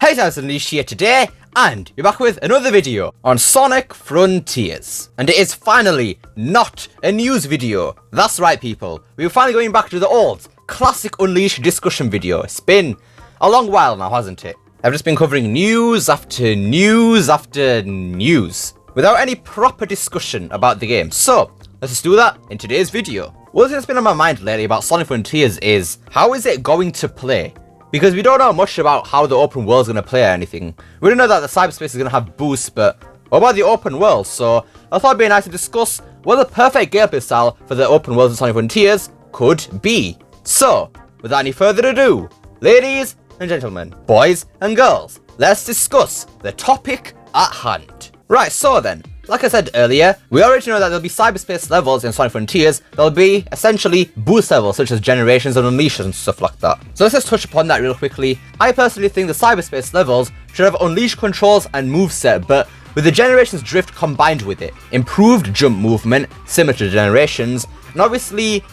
Hey guys, Unleashed here today, and we're back with another video on Sonic Frontiers. And it is finally not a news video. That's right, people. We're finally going back to the old, classic Unleashed discussion video. It's been a long while now, hasn't it? I've just been covering news after news after news, without any proper discussion about the game. So, let's just do that in today's video. One thing that's been on my mind lately about Sonic Frontiers is, how is it going to play? Because we don't know much about how the open world is going to play or anything. We don't know that the cyberspace is going to have boosts, but what about the open world? So I thought it'd be nice to discuss what the perfect gameplay style for the open world in Sonic Frontiers could be. So, without any further ado, ladies and gentlemen, boys and girls, let's discuss the topic at hand. Right, so then, like I said earlier, we already know that there'll be cyberspace levels in Sonic Frontiers. There'll be essentially boost levels such as generations and unleashes and stuff like that. So let's just touch upon that real quickly. I personally think the cyberspace levels should have unleash controls and moveset, but with the generations drift combined with it. Improved jump movement, similar to generations, and obviously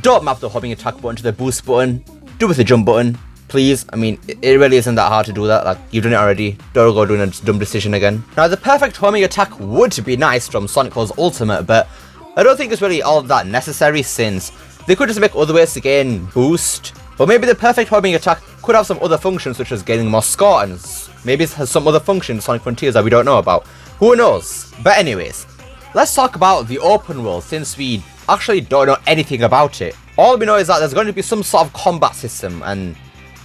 don't map the homing attack button to the boost button. Do it with the jump button, please. I mean, it really isn't that hard to do that. Like, you've done it already. Don't go doing a dumb decision again. Now, the perfect homing attack would be nice from Sonic Co's Ultimate, but I don't think it's really all that necessary, since they could just make other ways to gain boost. But maybe the perfect homing attack could have some other functions, such as gaining more score, and maybe it has some other function in Sonic Frontiers that we don't know about. Who knows? But anyways, let's talk about the open world, since we actually don't know anything about it. All we know is that there's going to be some sort of combat system, and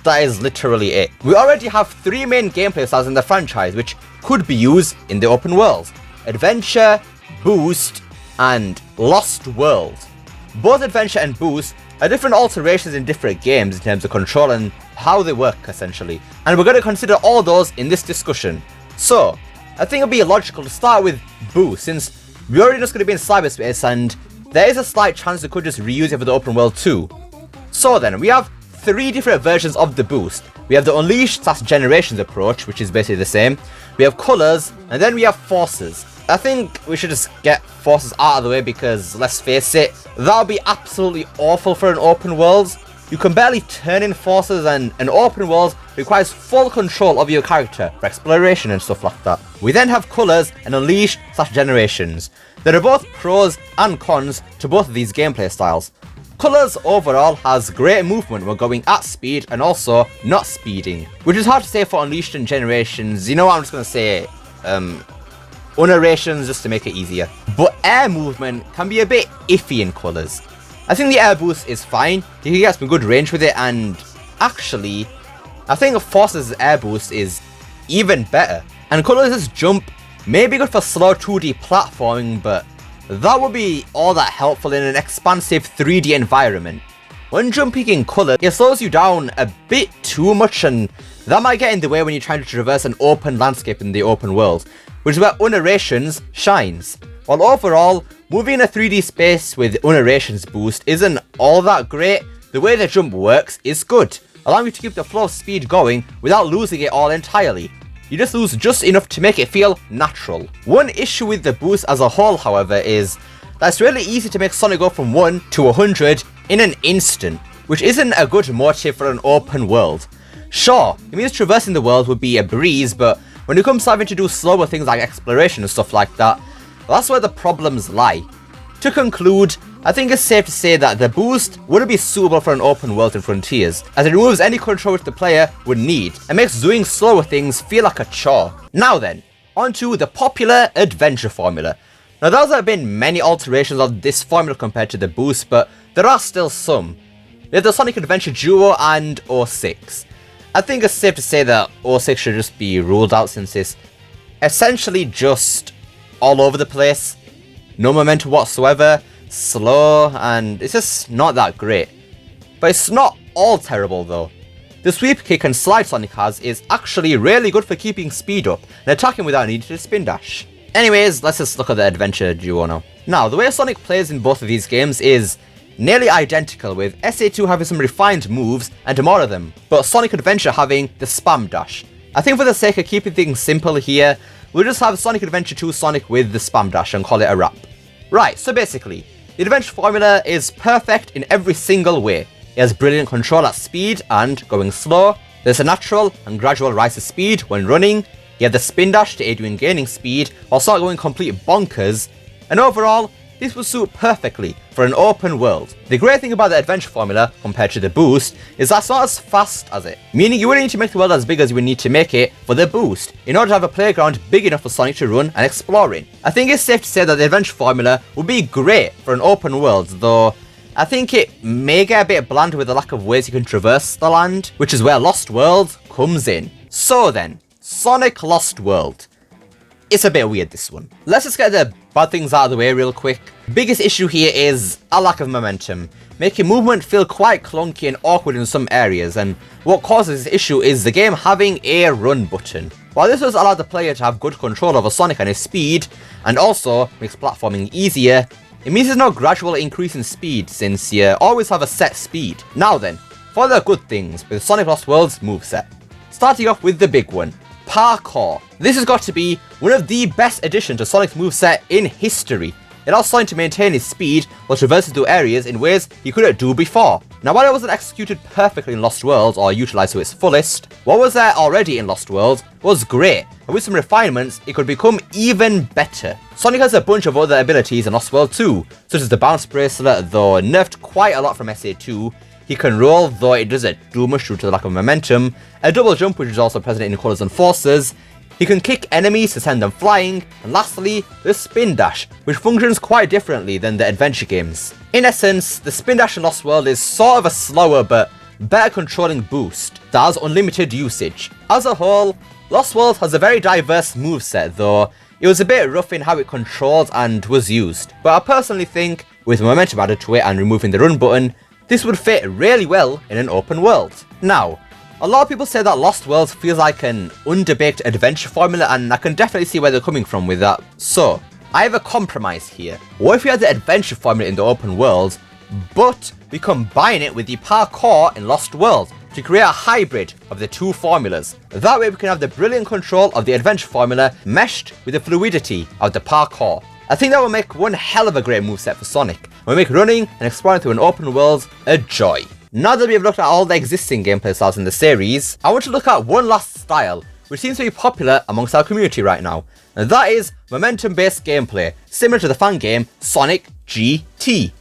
that is literally it. We already have 3 main gameplay styles in the franchise which could be used in the open world: Adventure, Boost, and Lost World. Both Adventure and Boost are different alterations in different games in terms of control and how they work, essentially. And we're going to consider all those in this discussion. So, I think it would be logical to start with Boost, since we're already just going to be in cyberspace and there is a slight chance they could just reuse it for the open world too. So then, we have 3 different versions of the boost. We have the Unleashed/Generations approach, which is basically the same. We have Colors, and then we have Forces. I think we should just get Forces out of the way because, let's face it, that would be absolutely awful for an open world. You can barely turn in Forces, and an open world requires full control of your character for exploration and stuff like that. We then have Colors and Unleashed/Generations. There are both pros and cons to both of these gameplay styles. Colors overall has great movement when going at speed and also not speeding, which is hard to say for Unleashed and Generations. You know what, I'm just going to say Unerations just to make it easier. But air movement can be a bit iffy in Colors. I think the air boost is fine, you can get some good range with it, and actually I think Force's air boost is even better. And Colors' jump may be good for slow 2D platforming, but that would be all that helpful in an expansive 3D environment. When jumping in Color, it slows you down a bit too much, and that might get in the way when you're trying to traverse an open landscape in the open world, which is where Unerations shines. While overall, moving in a 3D space with Unerations boost isn't all that great, the way the jump works is good, allowing you to keep the flow of speed going without losing it all entirely. You just lose just enough to make it feel natural. One issue with the boost as a whole, however, is that it's really easy to make Sonic go from 1 to 100 in an instant, which isn't a good motive for an open world. Sure, it means traversing the world would be a breeze, but when it comes to having to do slower things like exploration and stuff like that, that's where the problems lie. To conclude, I think it's safe to say that the boost wouldn't be suitable for an open world in Frontiers, as it removes any control which the player would need, and makes doing slower things feel like a chore. Now then, onto the popular Adventure formula. Now there have been many alterations of this formula compared to the boost, but there are still some. There's the Sonic Adventure Duo and 06. I think it's safe to say that 06 should just be ruled out, since it's essentially just all over the place, no momentum whatsoever, slow, and it's just not that great. But it's not all terrible though. The sweep kick and slide Sonic has is actually really good for keeping speed up and attacking without needing to spin dash. Anyways, let's just look at the Adventure Duo now. Now, the way Sonic plays in both of these games is nearly identical, with SA2 having some refined moves and more of them, but Sonic Adventure having the spam dash. I think for the sake of keeping things simple here, we'll just have Sonic Adventure 2 Sonic with the spam dash and call it a wrap. Right, so basically, the Adventure formula is perfect in every single way. It has brilliant control at speed and going slow, There's a natural and gradual rise of speed when running, you have the spin dash to aid you in gaining speed whilst not going complete bonkers, and overall, this will suit perfectly for an open world. The great thing about the adventure formula compared to the boost is that it's not as fast as it, meaning you wouldn't need to make the world as big as you would need to make it for the boost in order to have a playground big enough for Sonic to run and explore in. I think it's safe to say that the adventure formula would be great for an open world, though I think it may get a bit bland with the lack of ways you can traverse the land, which is where Lost World comes in. So then, Sonic Lost World. It's a bit weird, this one. Let's just get the bad things out of the way real quick. Biggest issue here is a lack of momentum, making movement feel quite clunky and awkward in some areas, and what causes this issue is the game having a run button. While this does allow the player to have good control over Sonic and his speed, and also makes platforming easier, it means there's no gradual increase in speed since you always have a set speed. Now then, for the good things with Sonic Lost World's moveset. Starting off with the big one, parkour. This has got to be one of the best additions to Sonic's moveset in history. It allows Sonic to maintain his speed while traversing through areas in ways he couldn't do before. Now while it wasn't executed perfectly in Lost World or utilised to its fullest, what was there already in Lost World was great, and with some refinements it could become even better. Sonic has a bunch of other abilities in Lost World too, such as the bounce bracelet, though nerfed quite a lot from SA2. He can roll, though it doesn't do much due to the lack of momentum, a double jump which is also present in Colors and Forces. He can kick enemies to send them flying, and lastly, the spin dash, which functions quite differently than the adventure games. In essence, the spin dash in Lost World is sort of a slower but better controlling boost that has unlimited usage. As a whole, Lost World has a very diverse moveset, though it was a bit rough in how it controlled and was used, but I personally think, with momentum added to it and removing the run button, this would fit really well in an open world. Now, a lot of people say that Lost World feels like an underbaked adventure formula, and I can definitely see where they're coming from with that. So, I have a compromise here. What if we had the adventure formula in the open world, but we combine it with the parkour in Lost World to create a hybrid of the two formulas? That way we can have the brilliant control of the adventure formula meshed with the fluidity of the parkour. I think that will make one hell of a great moveset for Sonic, and will make running and exploring through an open world a joy. Now that we have looked at all the existing gameplay styles in the series, I want to look at one last style which seems to be popular amongst our community right now, and that is momentum-based gameplay, similar to the fan game Sonic GT.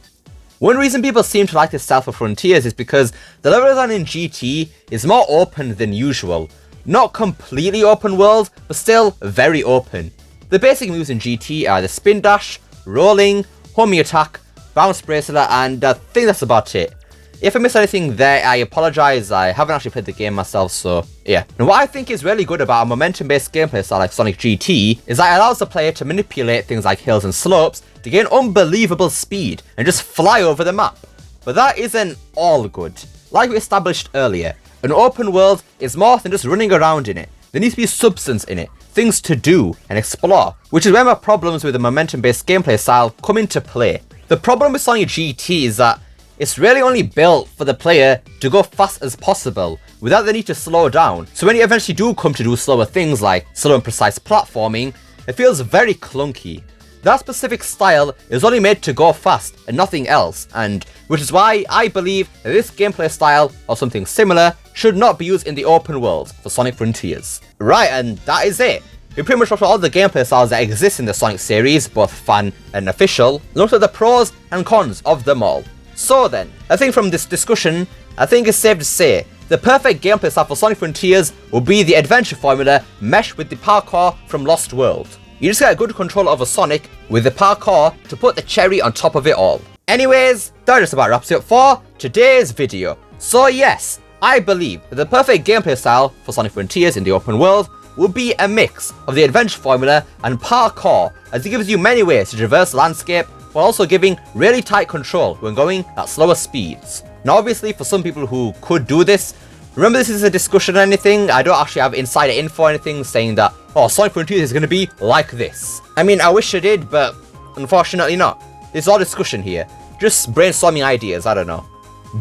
One reason people seem to like this style for Frontiers is because the level design in GT is more open than usual. Not completely open world, but still very open. The basic moves in GT are the spin dash, rolling, homing attack, bounce bracelet, and I think that's about it. If I missed anything there, I apologise, I haven't actually played the game myself, so yeah. And what I think is really good about a momentum-based gameplay style like Sonic GT is that it allows the player to manipulate things like hills and slopes to gain unbelievable speed and just fly over the map. But that isn't all good. Like we established earlier, an open world is more than just running around in it. There needs to be substance in it, things to do and explore, which is where my problems with the momentum-based gameplay style come into play. The problem with Sonic GT is that it's really only built for the player to go fast as possible without the need to slow down, so when you eventually do come to do slower things like slow and precise platforming, it feels very clunky. That specific style is only made to go fast and nothing else, and which is why I believe that this gameplay style or something similar should not be used in the open world for Sonic Frontiers. Right, and that is it. We pretty much looked at all the gameplay styles that exist in the Sonic series, both fan and official, and looked at the pros and cons of them all. So then, I think from this discussion, I think it's safe to say the perfect gameplay style for Sonic Frontiers will be the adventure formula meshed with the parkour from Lost World. You just get a good control over Sonic with the parkour to put the cherry on top of it all. Anyways, that just about wraps it up for today's video. So yes, I believe that the perfect gameplay style for Sonic Frontiers in the open world would be a mix of the adventure formula and parkour, as it gives you many ways to traverse the landscape while also giving really tight control when going at slower speeds. Now obviously for some people who could do this, remember this is a discussion or anything, I don't actually have insider info or anything saying that, oh, Sonic Frontiers is going to be like this. I mean, I wish I did, but unfortunately not. It's all discussion here, just brainstorming ideas, I don't know.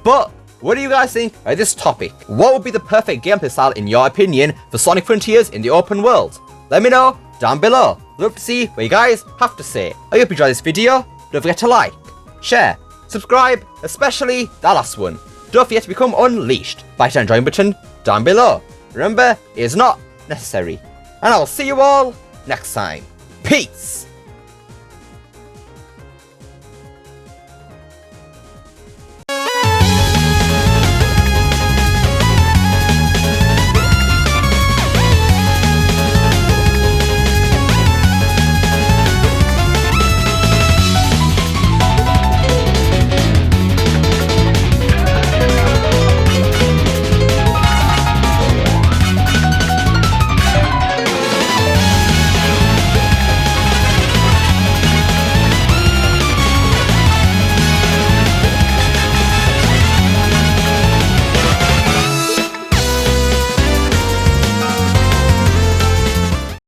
But what do you guys think about this topic? What would be the perfect gameplay style in your opinion for Sonic Frontiers in the open world? Let me know down below. Love to see what you guys have to say. I hope you enjoyed this video. Don't forget to like, share, subscribe, especially that last one. Don't forget to become unleashed by hitting that join button down below. Remember, it is not necessary. And I'll see you all next time. Peace!